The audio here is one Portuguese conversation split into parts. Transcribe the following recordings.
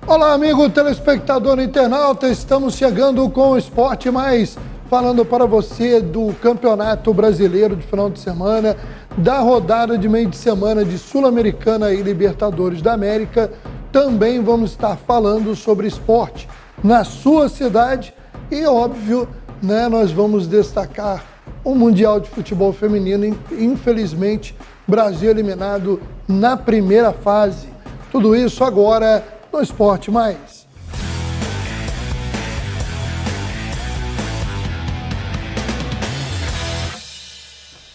Olá, amigo telespectador internauta, estamos chegando com o Esporte Mais, falando para você do Campeonato Brasileiro de final de semana, da rodada de meio de semana de Sul-Americana e Libertadores da América. Também vamos estar falando sobre esporte na sua cidade e, óbvio, nós vamos destacar o Mundial de Futebol Feminino. Infelizmente, Brasil eliminado na primeira fase. Tudo isso agora no Esporte Mais.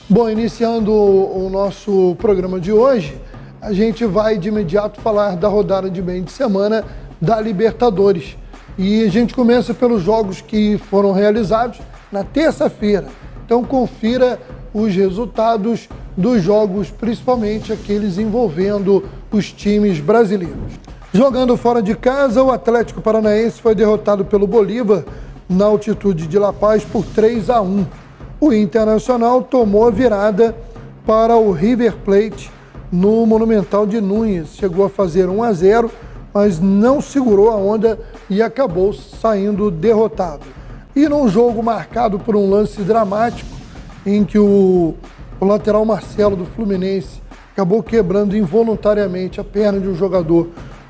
Bom, iniciando o nosso programa de hoje, a gente vai de imediato falar da rodada de meio de semana da Libertadores. E a gente começa pelos jogos que foram realizados na terça-feira. Então confira os resultados dos jogos, principalmente aqueles envolvendo os times brasileiros. Jogando fora de casa, o Atlético Paranaense foi derrotado pelo Bolívar na altitude de La Paz por 3-1. O Internacional tomou a virada para o River Plate no Monumental de Núñez. Chegou a fazer 1-0, mas não segurou a onda e acabou saindo derrotado. E num jogo marcado por um lance dramático, em que o lateral Marcelo do Fluminense acabou quebrando involuntariamente a perna de um jogador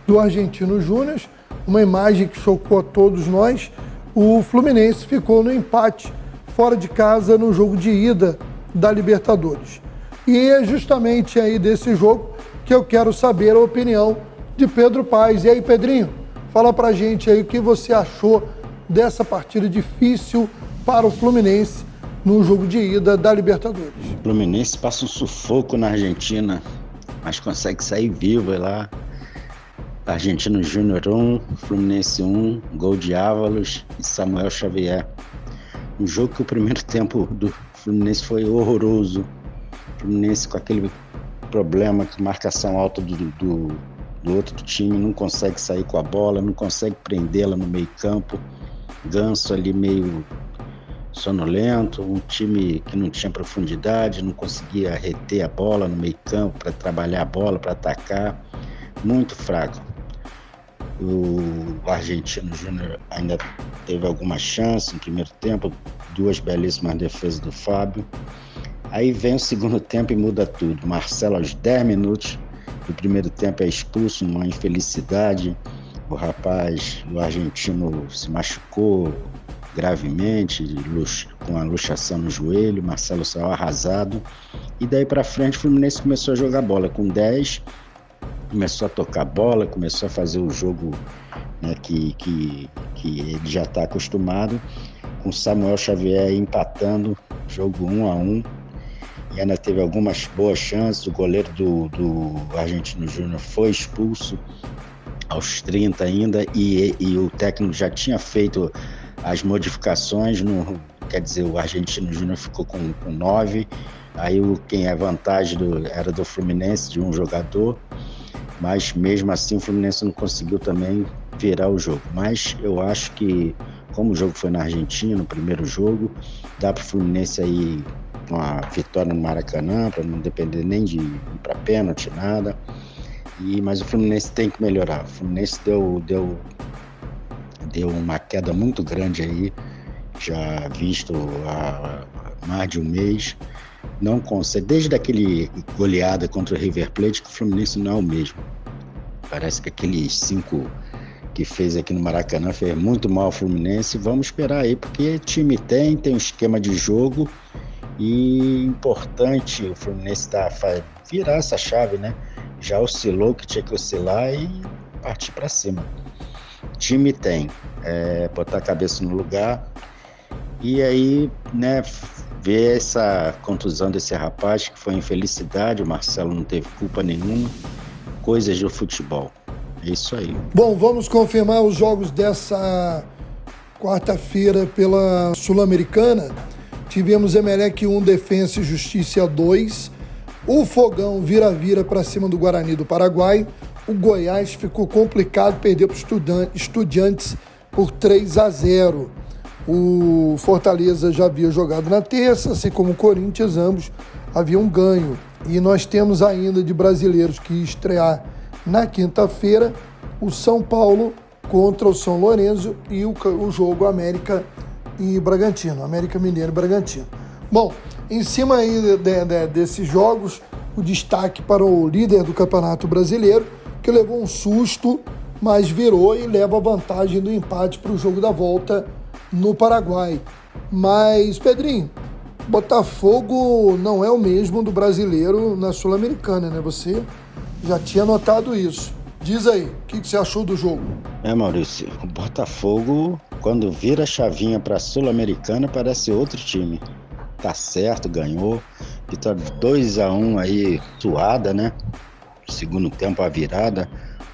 do Argentino Júnior, uma imagem que chocou a todos nós. O Fluminense ficou no empate fora de casa no jogo de ida da Libertadores. E é justamente aí desse jogo que eu quero saber a opinião de Pedro Paes. E aí, Pedrinho, fala pra gente aí o que você achou dessa partida difícil para o Fluminense no jogo de ida da Libertadores. O Fluminense passa um sufoco na Argentina, mas consegue sair vivo lá. Argentino Júnior 1, Fluminense 1, gol de Ávalos e Samuel Xavier. Um jogo que o primeiro tempo do Fluminense foi horroroso. O Fluminense com aquele problema de marcação alta do outro time, não consegue sair com a bola, não consegue prendê-la no meio campo. Ganso ali meio sonolento, um time que não tinha profundidade, não conseguia reter a bola no meio campo para trabalhar a bola, para atacar. Muito fraco. O Argentino Júnior ainda teve alguma chance no primeiro tempo, duas belíssimas defesas do Fábio. Aí vem o segundo tempo e muda tudo. Marcelo, aos 10 minutos do primeiro tempo, é expulso, uma infelicidade. O rapaz, o argentino, se machucou gravemente, com a luxação no joelho. Marcelo saiu arrasado. E daí para frente o Fluminense começou a jogar bola com 10. Começou a tocar bola, começou a fazer o jogo, né, que ele já está acostumado, com Samuel Xavier empatando, jogo 1-1, e ainda teve algumas boas chances. O goleiro do Argentino Júnior foi expulso aos 30 ainda, e o técnico já tinha feito as modificações, quer dizer, o Argentino Júnior ficou com 9, aí quem é vantagem era do Fluminense, de um jogador. Mas mesmo assim o Fluminense não conseguiu também virar o jogo. Mas eu acho que, como o jogo foi na Argentina, no primeiro jogo, dá para o Fluminense aí uma vitória no Maracanã, para não depender nem de ir para pênalti, nada. Mas o Fluminense tem que melhorar. O Fluminense deu uma queda muito grande aí, já visto há mais de um mês. Não consegue, desde aquele goleada contra o River Plate, que o Fluminense não é o mesmo. Parece que aqueles 5 que fez aqui no Maracanã fez muito mal ao Fluminense. Vamos esperar aí, porque time tem um esquema de jogo, e importante o Fluminense virar essa chave, né? Já oscilou o que tinha que oscilar e partir para cima. Time tem, botar a cabeça no lugar e aí, né, ver essa contusão desse rapaz, que foi infelicidade. O Marcelo não teve culpa nenhuma, coisas do futebol. É isso aí. Bom, vamos confirmar os jogos dessa quarta-feira pela Sul-Americana. Tivemos Emelec 1, Defensa e Justiça 2. O Fogão vira para cima do Guarani do Paraguai. O Goiás ficou complicado, perdeu para o Estudiantes por 3-0. O Fortaleza já havia jogado na terça, assim como o Corinthians, ambos haviam ganho. E nós temos ainda de brasileiros que estrear na quinta-feira o São Paulo contra o São Lourenço e o jogo América e Bragantino, América Mineiro e Bragantino. Bom, em cima aí desses jogos, o destaque para o líder do Campeonato Brasileiro, que levou um susto, mas virou e leva a vantagem do empate para o jogo da volta no Paraguai. Mas, Pedrinho, Botafogo não é o mesmo do brasileiro na Sul-Americana, né? Você já tinha notado isso. Diz aí, o que você achou do jogo? Maurício, o Botafogo, quando vira a chavinha para a Sul-Americana, parece outro time. Tá certo, ganhou. Vitória 2-1 aí, suada, né? Segundo tempo, a virada.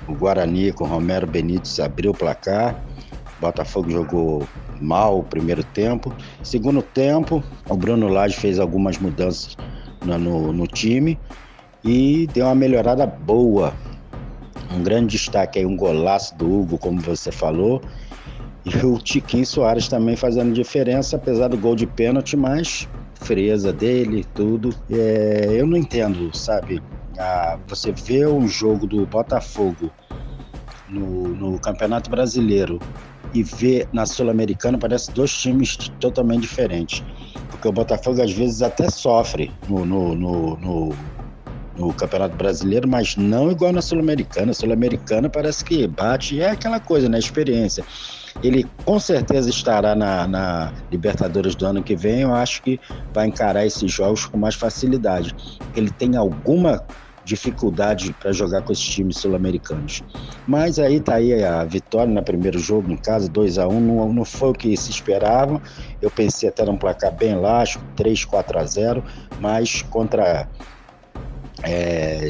O Guarani com o Romero Benítez abriu o placar. O Botafogo jogou mal o primeiro tempo. Segundo tempo, o Bruno Lage fez algumas mudanças no time e deu uma melhorada boa. Um grande destaque aí, um golaço do Hugo, como você falou. E o Tiquinho Soares também fazendo diferença, apesar do gol de pênalti, mas frieza dele, tudo. Eu não entendo, sabe? Você vê um jogo do Botafogo no Campeonato Brasileiro e vê na Sul-Americana, parece dois times totalmente diferentes. Porque o Botafogo às vezes até sofre no Campeonato Brasileiro, mas não igual na Sul-Americana. A Sul-Americana parece que bate, é aquela coisa, né? Experiência. Ele com certeza estará na Libertadores do ano que vem. Eu acho que vai encarar esses jogos com mais facilidade. Ele tem alguma dificuldade para jogar com esses times sul-americanos. Mas aí tá aí a vitória no primeiro jogo em casa, 2-1, não foi o que se esperava. Eu pensei até num placar bem elástico, 3-4-0, mas contra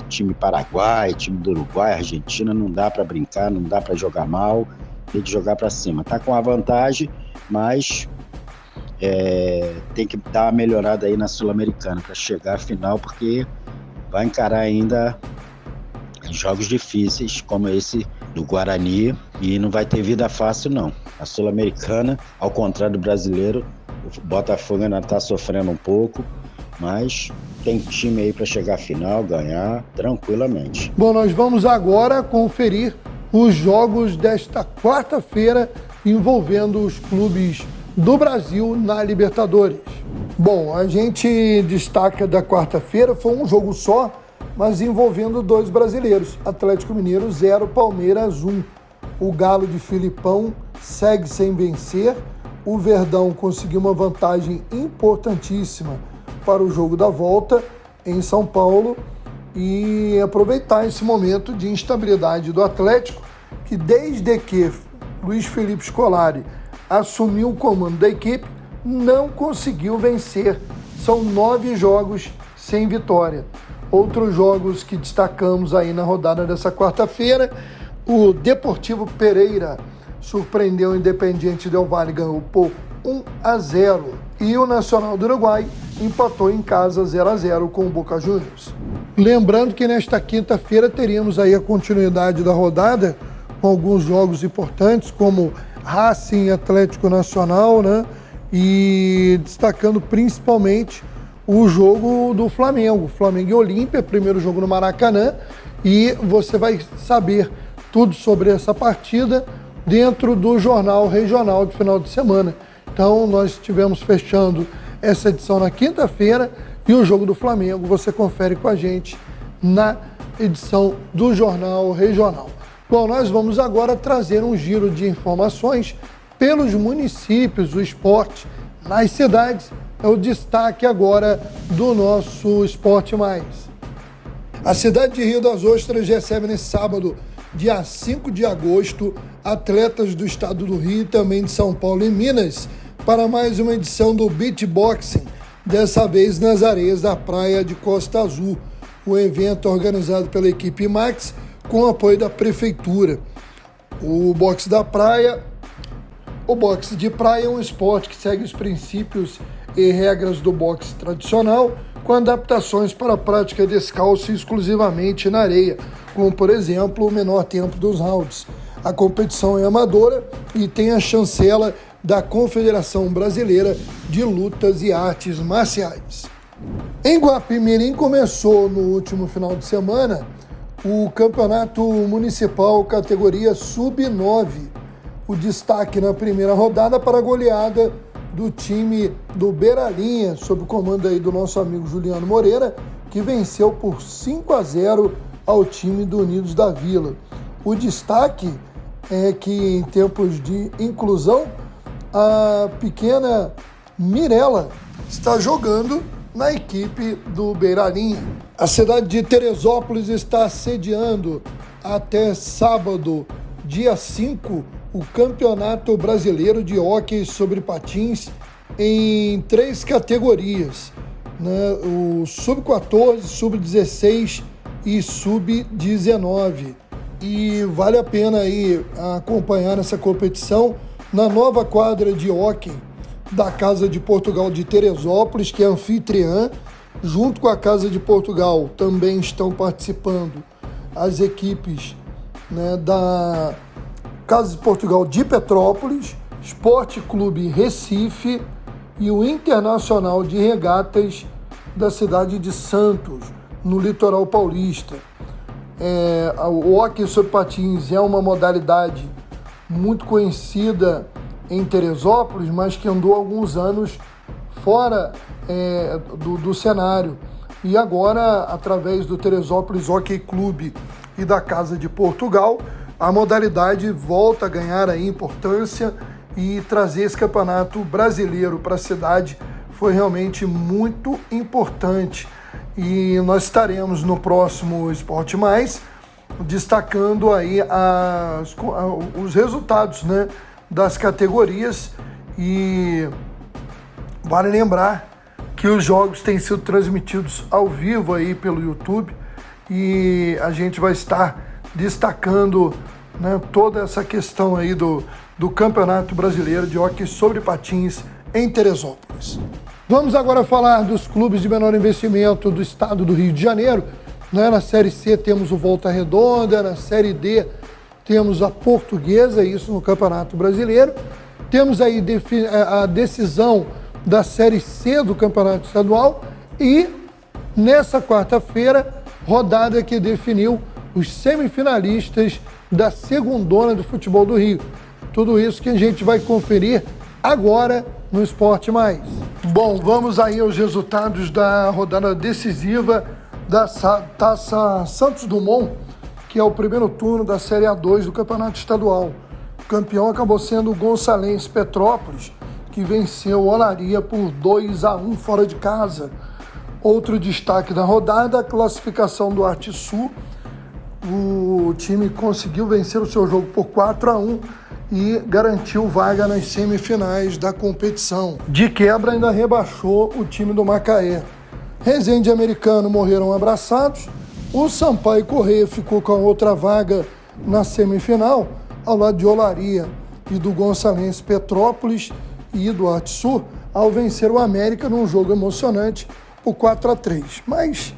time Paraguai, time do Uruguai, Argentina, não dá para brincar, não dá para jogar mal, tem que jogar para cima. Tá com a vantagem, mas tem que dar uma melhorada aí na Sul-Americana para chegar à final, porque vai encarar ainda jogos difíceis como esse do Guarani e não vai ter vida fácil não. A Sul-Americana, ao contrário do brasileiro, o Botafogo ainda está sofrendo um pouco, mas tem time aí para chegar à final, ganhar tranquilamente. Bom, nós vamos agora conferir os jogos desta quarta-feira envolvendo os clubes do Brasil na Libertadores. Bom, a gente destaca da quarta-feira, foi um jogo só, mas envolvendo dois brasileiros. Atlético Mineiro 0, Palmeiras 1. O Galo de Filipão segue sem vencer. O Verdão conseguiu uma vantagem importantíssima para o jogo da volta em São Paulo e aproveitar esse momento de instabilidade do Atlético, que desde que Luiz Felipe Scolari assumiu o comando da equipe, não conseguiu vencer. São 9 jogos sem vitória. Outros jogos que destacamos aí na rodada dessa quarta-feira, o Deportivo Pereira surpreendeu o Independiente Del Valle, ganhou por 1-0. E o Nacional do Uruguai empatou em casa 0-0 com o Boca Juniors. Lembrando que nesta quinta-feira teríamos aí a continuidade da rodada com alguns jogos importantes, como Racing e Atlético Nacional, né? E destacando principalmente o jogo do Flamengo e Olímpia, primeiro jogo no Maracanã, e você vai saber tudo sobre essa partida dentro do Jornal Regional de final de semana. Então nós estivemos fechando essa edição na quinta-feira e o jogo do Flamengo você confere com a gente na edição do Jornal Regional. Bom, nós vamos agora trazer um giro de informações pelos municípios, o esporte nas cidades, é o destaque agora do nosso Esporte Mais. A cidade de Rio das Ostras recebe nesse sábado, dia 5 de agosto, atletas do estado do Rio e também de São Paulo e Minas, para mais uma edição do Beatboxing, dessa vez nas areias da praia de Costa Azul. O evento é organizado pela equipe Max, com apoio da prefeitura. O boxe de praia é um esporte que segue os princípios e regras do boxe tradicional, com adaptações para a prática descalço exclusivamente na areia, como, por exemplo, o menor tempo dos rounds. A competição é amadora e tem a chancela da Confederação Brasileira de Lutas e Artes Marciais. Em Guapimirim começou no último final de semana o Campeonato Municipal categoria Sub-9. O destaque na primeira rodada para a goleada do time do Beiralinha, sob o comando aí do nosso amigo Juliano Moreira, que venceu por 5-0 ao time do Unidos da Vila. O destaque é que, em tempos de inclusão, a pequena Mirella está jogando na equipe do Beiralinha. A cidade de Teresópolis está sediando até sábado, dia 5, o Campeonato Brasileiro de Hóquei sobre Patins em 3 categorias, né? O Sub-14, Sub-16 e Sub-19. E vale a pena aí acompanhar essa competição na nova quadra de hóquei da Casa de Portugal de Teresópolis, que é anfitriã. Junto com a Casa de Portugal também estão participando as equipes, né, da Casa de Portugal de Petrópolis, Esporte Clube Recife e o Internacional de Regatas da cidade de Santos, no litoral paulista. O hóquei sobre patins é uma modalidade muito conhecida em Teresópolis, mas que andou há alguns anos fora do cenário. E agora, através do Teresópolis Hóquei Clube e da Casa de Portugal, a modalidade volta a ganhar aí importância, e trazer esse campeonato brasileiro para a cidade foi realmente muito importante. E nós estaremos no próximo Esporte Mais destacando aí os resultados, né, das categorias. E vale lembrar que os jogos têm sido transmitidos ao vivo aí pelo YouTube, e a gente vai estar destacando, né, toda essa questão aí do Campeonato Brasileiro de Hóquei sobre Patins em Teresópolis. Vamos agora falar dos clubes de menor investimento do estado do Rio de Janeiro. Né? Na Série C temos o Volta Redonda, na Série D temos a Portuguesa, isso no Campeonato Brasileiro. Temos aí a decisão da Série C do Campeonato Estadual e, nessa quarta-feira, rodada que definiu os semifinalistas da Segundona do Futebol do Rio. Tudo isso que a gente vai conferir agora no Esporte Mais. Bom, vamos aí aos resultados da rodada decisiva da Taça Santos Dumont, que é o primeiro turno da Série A2 do Campeonato Estadual. O campeão acabou sendo o Gonçalense Petrópolis, que venceu o Olaria por 2-1 fora de casa. Outro destaque da rodada, a classificação do Arte Sul. O time conseguiu vencer o seu jogo por 4-1 e garantiu vaga nas semifinais da competição. De quebra, ainda rebaixou o time do Macaé. Resende e Americano morreram abraçados. O Sampaio Corrêa ficou com a outra vaga na semifinal, ao lado de Olaria e do Gonçalense Petrópolis e do Arte Sul, ao vencer o América num jogo emocionante por 4-3. Mas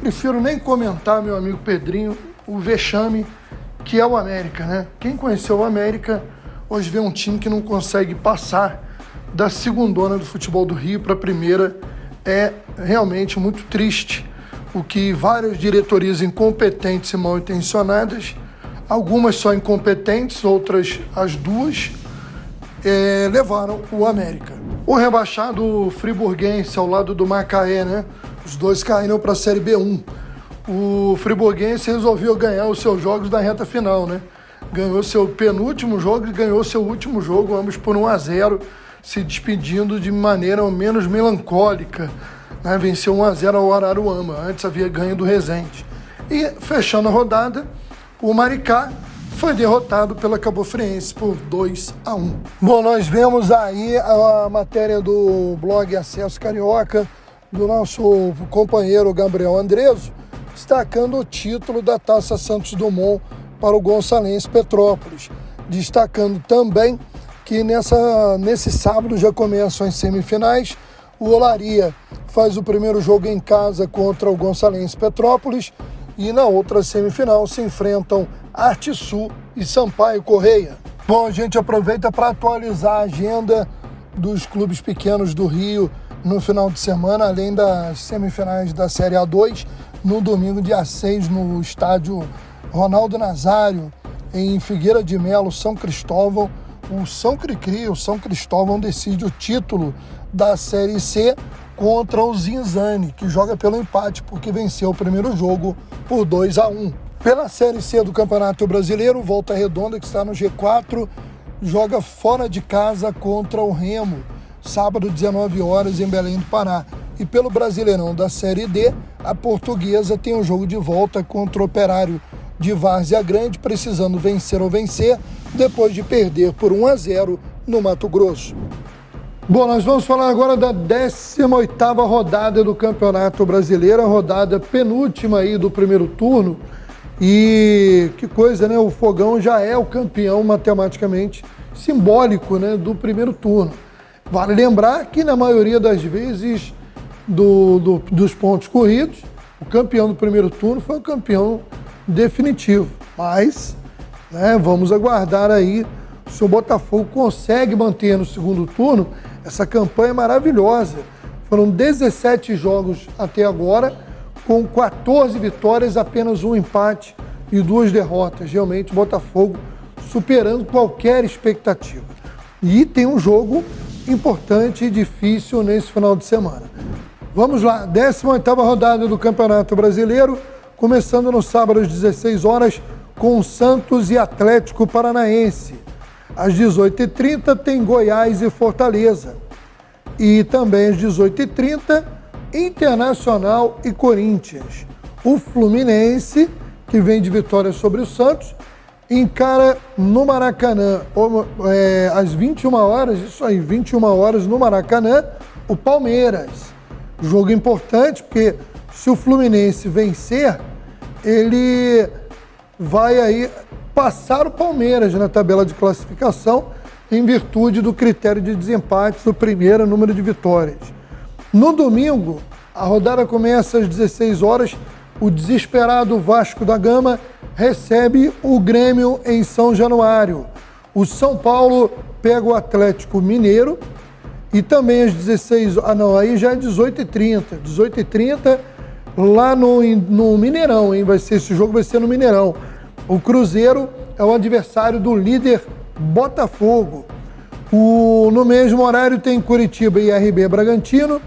prefiro nem comentar, meu amigo Pedrinho, o vexame que é o América, né? Quem conheceu o América hoje vê um time que não consegue passar da Segundona do Futebol do Rio para a primeira. É realmente muito triste o que várias diretorias incompetentes e mal intencionadas, algumas só incompetentes, outras as duas, levaram o América. O rebaixado friburguense ao lado do Macaé, né? Os dois caíram para a Série B1. O friburguense resolveu ganhar os seus jogos na reta final, né? Ganhou seu penúltimo jogo e ganhou seu último jogo, ambos por 1-0, se despedindo de maneira menos melancólica, né? Venceu 1-0 ao Araruama, antes havia ganho do Resende. E, fechando a rodada, o Maricá foi derrotado pela Cabofriense por 2-1. Bom, nós vemos aí a matéria do blog Acesso Carioca, do nosso companheiro Gabriel Andreso, destacando o título da Taça Santos Dumont para o Gonçalense Petrópolis, destacando também que nesse sábado já começam as semifinais. O Olaria faz o primeiro jogo em casa contra o Gonçalense Petrópolis e na outra semifinal se enfrentam Arte Sul e Sampaio Corrêa. Bom, a gente aproveita para atualizar a agenda dos clubes pequenos do Rio no final de semana, além das semifinais da Série A2. no domingo, dia 6, no estádio Ronaldo Nazário, em Figueira de Melo, São Cristóvão. O São Cricri, o São Cristóvão, decide o título da Série C contra o Zinzane, que joga pelo empate, porque venceu o primeiro jogo por 2-1. Pela Série C do Campeonato Brasileiro, Volta Redonda, que está no G4, joga fora de casa contra o Remo, sábado, 19 horas, em Belém do Pará. E pelo Brasileirão da Série D, a Portuguesa tem um jogo de volta contra o Operário de Várzea Grande, precisando vencer ou vencer, depois de perder por 1-0 no Mato Grosso. Bom, nós vamos falar agora da 18ª rodada do Campeonato Brasileiro, a rodada penúltima aí do primeiro turno. E que coisa, né? O Fogão já é o campeão matematicamente simbólico, né, do primeiro turno. Vale lembrar que na maioria das vezes dos pontos corridos, o campeão do primeiro turno foi o campeão definitivo. Mas, né, vamos aguardar aí se o Botafogo consegue manter no segundo turno essa campanha maravilhosa. Foram 17 jogos até agora, com 14 vitórias, apenas um empate e 2 derrotas. Realmente o Botafogo superando qualquer expectativa. E tem um jogo importante e difícil nesse final de semana. Vamos lá, 18ª rodada do Campeonato Brasileiro, começando no sábado às 16 horas com Santos e Atlético Paranaense. Às 18h30 tem Goiás e Fortaleza. E também às 18h30, Internacional e Corinthians. O Fluminense, que vem de vitória sobre o Santos, encara no Maracanã, às 21 horas, isso aí, 21 horas no Maracanã, o Palmeiras. Jogo importante, porque se o Fluminense vencer, ele vai aí passar o Palmeiras na tabela de classificação, em virtude do critério de desempate do primeiro número de vitórias. No domingo, a rodada começa às 16 horas, o desesperado Vasco da Gama recebe o Grêmio em São Januário. O São Paulo pega o Atlético Mineiro e também às 16... aí já é 18h30. 18h30 lá no Mineirão, hein? Esse jogo vai ser no Mineirão. O Cruzeiro é o adversário do líder Botafogo. No mesmo horário tem Curitiba e RB Bragantino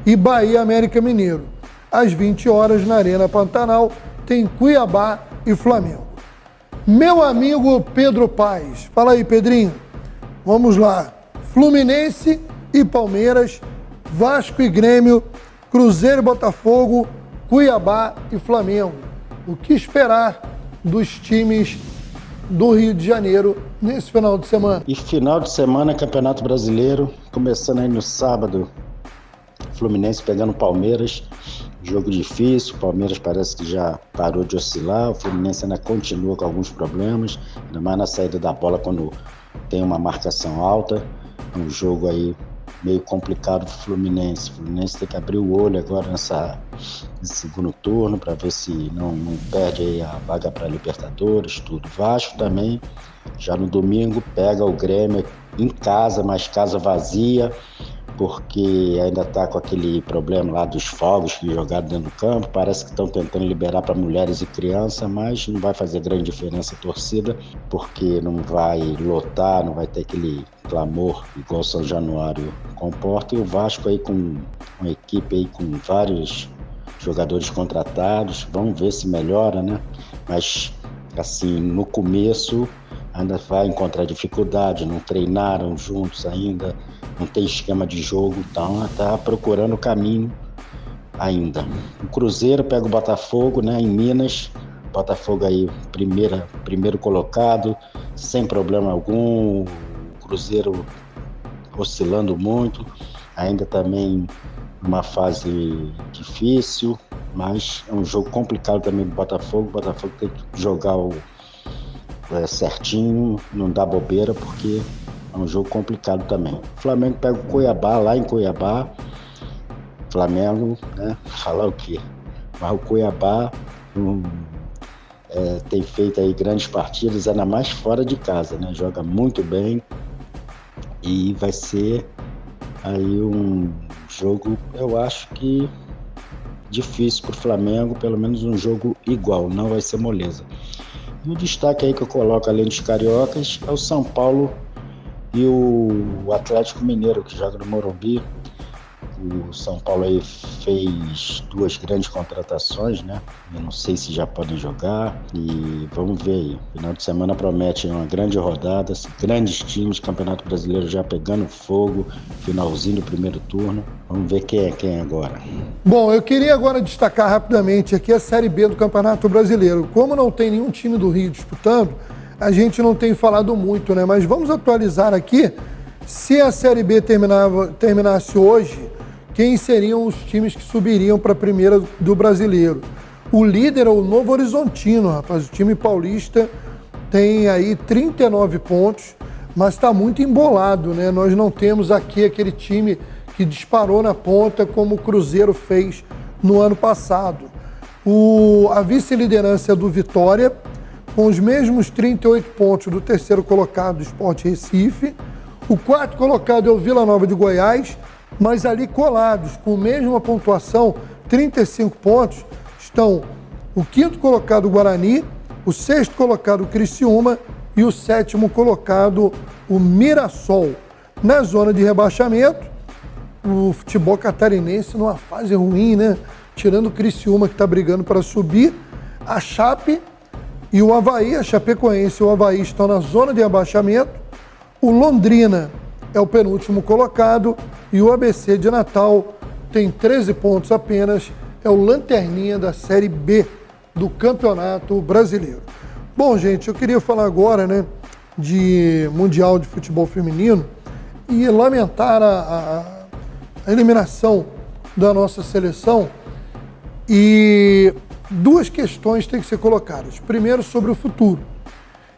e Bahia América Mineiro. Às 20 horas na Arena Pantanal tem Cuiabá e Flamengo. Meu amigo Pedro Paes, fala aí, Pedrinho. Vamos lá. Fluminense e Palmeiras, Vasco e Grêmio, Cruzeiro e Botafogo, Cuiabá e Flamengo. O que esperar dos times do Rio de Janeiro nesse final de semana? E final de semana, Campeonato Brasileiro, começando aí no sábado, Fluminense pegando o Palmeiras, jogo difícil, o Palmeiras parece que já parou de oscilar, o Fluminense ainda continua com alguns problemas, ainda mais na saída da bola quando tem uma marcação alta, um jogo aí meio complicado pro Fluminense. O Fluminense tem que abrir o olho agora nesse segundo turno para ver se não perde aí a vaga para Libertadores, tudo. Vasco também, já no domingo, pega o Grêmio em casa, mas casa vazia, porque ainda está com aquele problema lá dos fogos que jogaram dentro do campo. Parece que estão tentando liberar para mulheres e crianças, mas não vai fazer grande diferença a torcida, porque não vai lotar, não vai ter aquele clamor igual São Januário comporta. E o Vasco aí com uma equipe aí com vários jogadores contratados, vamos ver se melhora, né? Mas assim, no começo ainda vai encontrar dificuldade, não treinaram juntos ainda, não tem esquema de jogo, então está procurando o caminho ainda. O Cruzeiro pega o Botafogo, né, em Minas, Botafogo aí primeiro colocado, sem problema algum, o Cruzeiro oscilando muito, ainda também numa fase difícil, mas é um jogo complicado também do Botafogo. O Botafogo tem que jogar certinho, não dá bobeira, porque é um jogo complicado também. O Flamengo pega o Cuiabá, lá em Cuiabá. Flamengo, né? Falar o quê? Mas o Cuiabá tem feito aí grandes partidas, ainda mais fora de casa, né? Joga muito bem e vai ser aí um jogo, eu acho que difícil para o Flamengo, pelo menos um jogo igual, não vai ser moleza. E o destaque aí que eu coloco além dos cariocas é o São Paulo e o Atlético Mineiro, que joga no Morumbi. O São Paulo aí fez 2 grandes contratações, né? Eu não sei se já podem jogar e vamos ver aí. Final de semana promete uma grande rodada, grandes times, Campeonato Brasileiro já pegando fogo, finalzinho do primeiro turno. Vamos ver quem é quem agora. Bom, eu queria agora destacar rapidamente aqui a Série B do Campeonato Brasileiro. Como não tem nenhum time do Rio disputando, a gente não tem falado muito, né? Mas vamos atualizar aqui. Se a Série B terminasse hoje, quem seriam os times que subiriam para a primeira do Brasileiro? O líder é o Novo Horizontino, rapaz. O time paulista tem aí 39 pontos, mas está muito embolado, né? Nós não temos aqui aquele time que disparou na ponta como o Cruzeiro fez no ano passado. A vice-liderança é do Vitória, com os mesmos 38 pontos do terceiro colocado, do Sport Recife. O quarto colocado é o Vila Nova de Goiás, mas ali colados, com a mesma pontuação, 35 pontos, estão o quinto colocado, o Guarani, o sexto colocado, o Criciúma, e o sétimo colocado, o Mirassol. Na zona de rebaixamento, o futebol catarinense numa fase ruim, né? Tirando o Criciúma, que está brigando para subir, a Chape e o Avaí, a Chapecoense e o Avaí estão na zona de rebaixamento, o Londrina é o penúltimo colocado e o ABC de Natal tem 13 pontos apenas, é o lanterninha da Série B do Campeonato Brasileiro. Bom, gente, eu queria falar agora, né, de Mundial de Futebol Feminino e lamentar a eliminação da nossa seleção, e 2 questões têm que ser colocadas. Primeiro, sobre o futuro.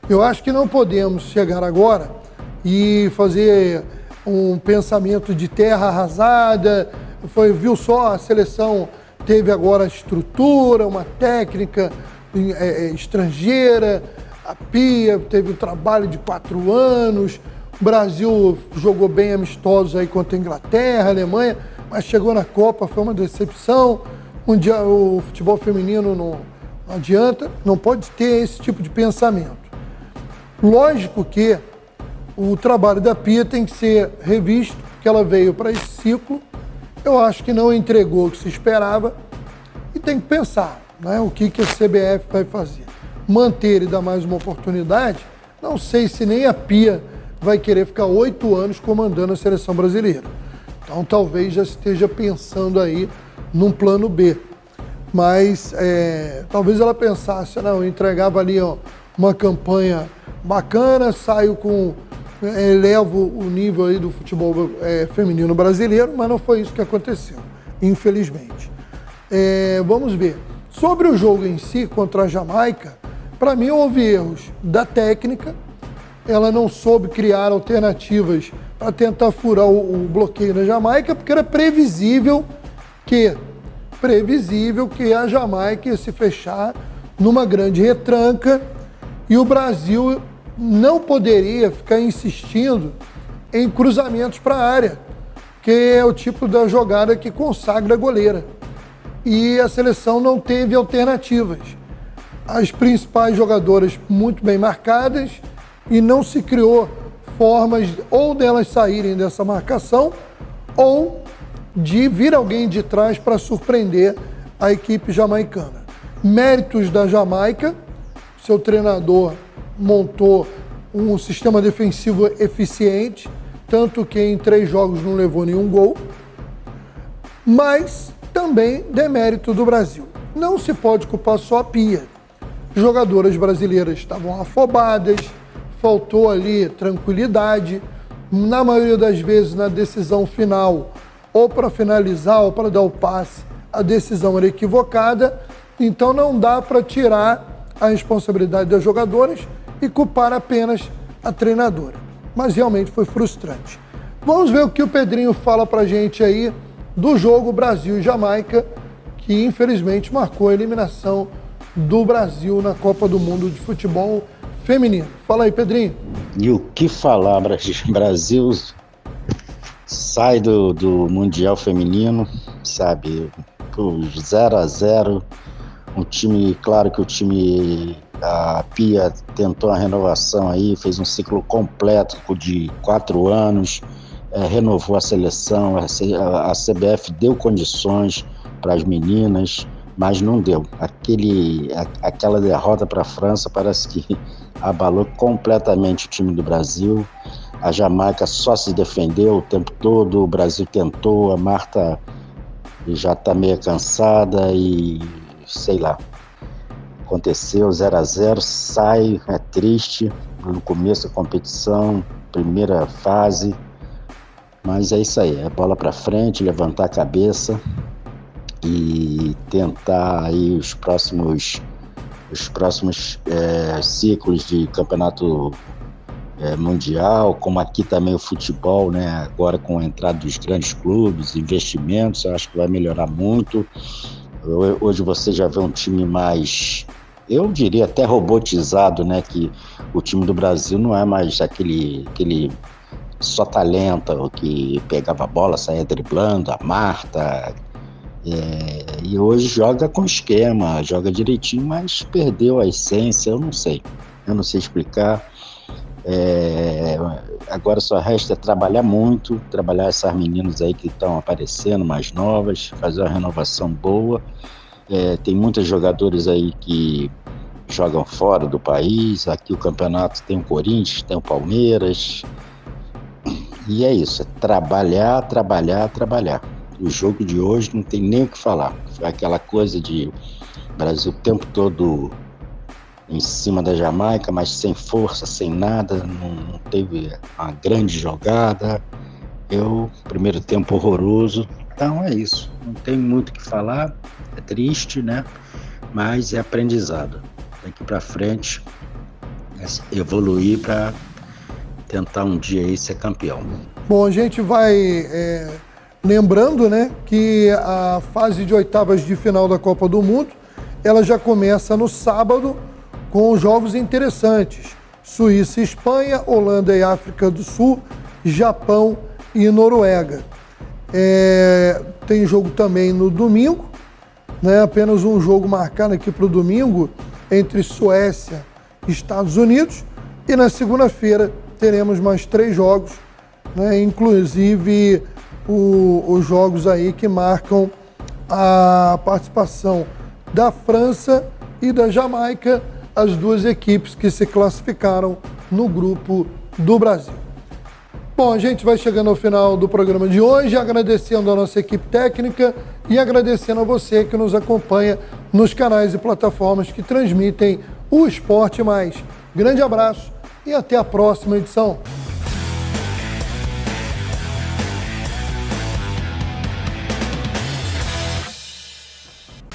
Eu acho que não podemos chegar agora e fazer um pensamento de terra arrasada. Viu só, a seleção teve agora estrutura, uma técnica estrangeira, a Pia teve um trabalho de 4 anos, o Brasil jogou bem amistosos aí contra a Inglaterra, a Alemanha, mas chegou na Copa, foi uma decepção. O futebol feminino não adianta, não pode ter esse tipo de pensamento. Lógico que o trabalho da Pia tem que ser revisto, porque ela veio para esse ciclo, eu acho que não entregou o que se esperava, e tem que pensar, né, o que a CBF vai fazer. Manter e dar mais uma oportunidade, não sei se nem a Pia vai querer ficar 8 anos comandando a seleção brasileira. Então talvez já esteja pensando aí num plano B. Mas talvez ela pensasse, não, eu entregava ali uma campanha bacana, saio com... elevo o nível aí do futebol feminino brasileiro, mas não foi isso que aconteceu, infelizmente. Vamos ver. Sobre o jogo em si, contra a Jamaica, para mim houve erros da técnica, ela não soube criar alternativas para tentar furar o bloqueio da Jamaica, porque era previsível que a Jamaica ia se fechar numa grande retranca e o Brasil não poderia ficar insistindo em cruzamentos para a área, que é o tipo da jogada que consagra a goleira. E a seleção não teve alternativas. As principais jogadoras muito bem marcadas e não se criou formas ou delas saírem dessa marcação ou de vir alguém de trás para surpreender a equipe jamaicana. Méritos da Jamaica, seu treinador montou um sistema defensivo eficiente, tanto que em 3 jogos não levou nenhum gol, mas também demérito do Brasil. Não se pode culpar só a Pia. Jogadoras brasileiras estavam afobadas, faltou ali tranquilidade, na maioria das vezes na decisão final, ou para finalizar ou para dar o passe, a decisão era equivocada, então não dá para tirar a responsabilidade das jogadoras e culpar apenas a treinadora. Mas realmente foi frustrante. Vamos ver o que o Pedrinho fala pra gente aí do jogo Brasil e Jamaica, que infelizmente marcou a eliminação do Brasil na Copa do Mundo de Futebol Feminino. Fala aí, Pedrinho. E o que falar, Brasil sai do Mundial Feminino, sabe? tempo, 0-0. Um time, claro que a Pia tentou a renovação aí, fez um ciclo completo de 4 anos, renovou a seleção, a CBF deu condições para as meninas, mas não deu. Aquela derrota para a França parece que abalou completamente o time do Brasil. A Jamaica só se defendeu o tempo todo, o Brasil tentou, a Marta já está meio cansada e sei lá. Aconteceu 0-0, sai, é triste, no começo da competição, primeira fase, mas é isso aí, é bola para frente, levantar a cabeça e tentar aí os próximos ciclos de campeonato mundial, como aqui também o futebol, né? Agora com a entrada dos grandes clubes, investimentos, eu acho que vai melhorar muito. Hoje você já vê um time mais, eu diria até robotizado, né? Que o time do Brasil não é mais aquele só talento que pegava a bola, saía driblando, a Marta. E hoje joga com esquema, joga direitinho, mas perdeu a essência, eu não sei explicar. Agora só resta trabalhar muito, trabalhar essas meninas aí que estão aparecendo, mais novas, fazer uma renovação boa. Tem muitos jogadores aí que jogam fora do país, aqui o campeonato tem o Corinthians, tem o Palmeiras, e é isso, é trabalhar. O jogo de hoje não tem nem o que falar, foi aquela coisa de Brasil o tempo todo em cima da Jamaica, mas sem força, sem nada, não teve uma grande jogada. Primeiro tempo horroroso. Então é isso, não tem muito o que falar, é triste, né? Mas é aprendizado. Daqui para frente, evoluir para tentar um dia aí ser campeão. Bom, a gente vai lembrando, né, que a fase de oitavas de final da Copa do Mundo, ela já começa no sábado, com jogos interessantes: Suíça e Espanha, Holanda e África do Sul, Japão e Noruega. Tem jogo também no domingo, né? Apenas um jogo marcado aqui para o domingo entre Suécia e Estados Unidos. E na segunda-feira teremos mais 3 jogos, né? Inclusive os jogos aí que marcam a participação da França e da Jamaica, as 2 equipes que se classificaram no grupo do Brasil. Bom, a gente vai chegando ao final do programa de hoje, agradecendo a nossa equipe técnica e agradecendo a você que nos acompanha nos canais e plataformas que transmitem o Esporte Mais. Grande abraço e até a próxima edição.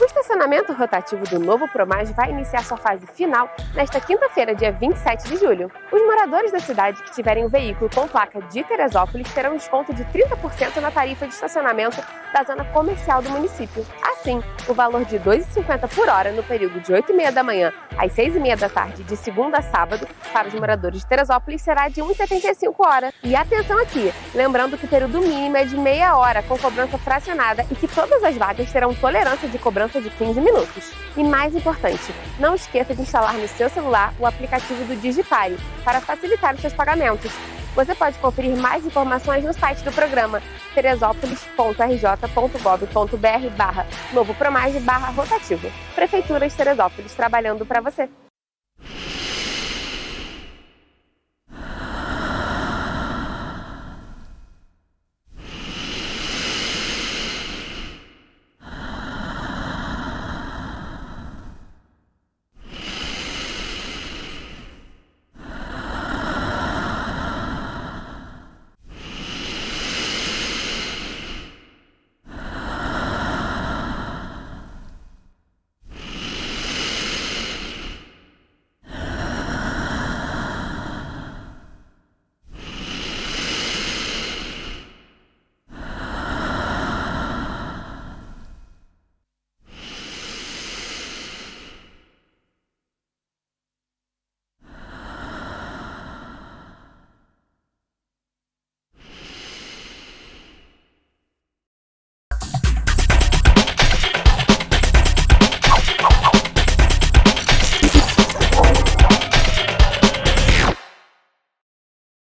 O estacionamento rotativo do Novo Promage vai iniciar sua fase final nesta quinta-feira, dia 27 de julho. Os moradores da cidade que tiverem um veículo com placa de Teresópolis terão desconto de 30% na tarifa de estacionamento da zona comercial do município. Assim, o valor de R$ 2,50 por hora no período de 8h30 da manhã às 6h30 da tarde, de segunda a sábado, para os moradores de Teresópolis será de R$ 1,75 hora. E atenção aqui, lembrando que o período mínimo é de meia hora, com cobrança fracionada, e que todas as vagas terão tolerância de cobrança de 15 minutos. E mais importante, não esqueça de instalar no seu celular o aplicativo do Digipare para facilitar os seus pagamentos. Você pode conferir mais informações no site do programa teresópolis.rj.gov.br/novopromage/rotativo. Prefeitura de Teresópolis, trabalhando para você.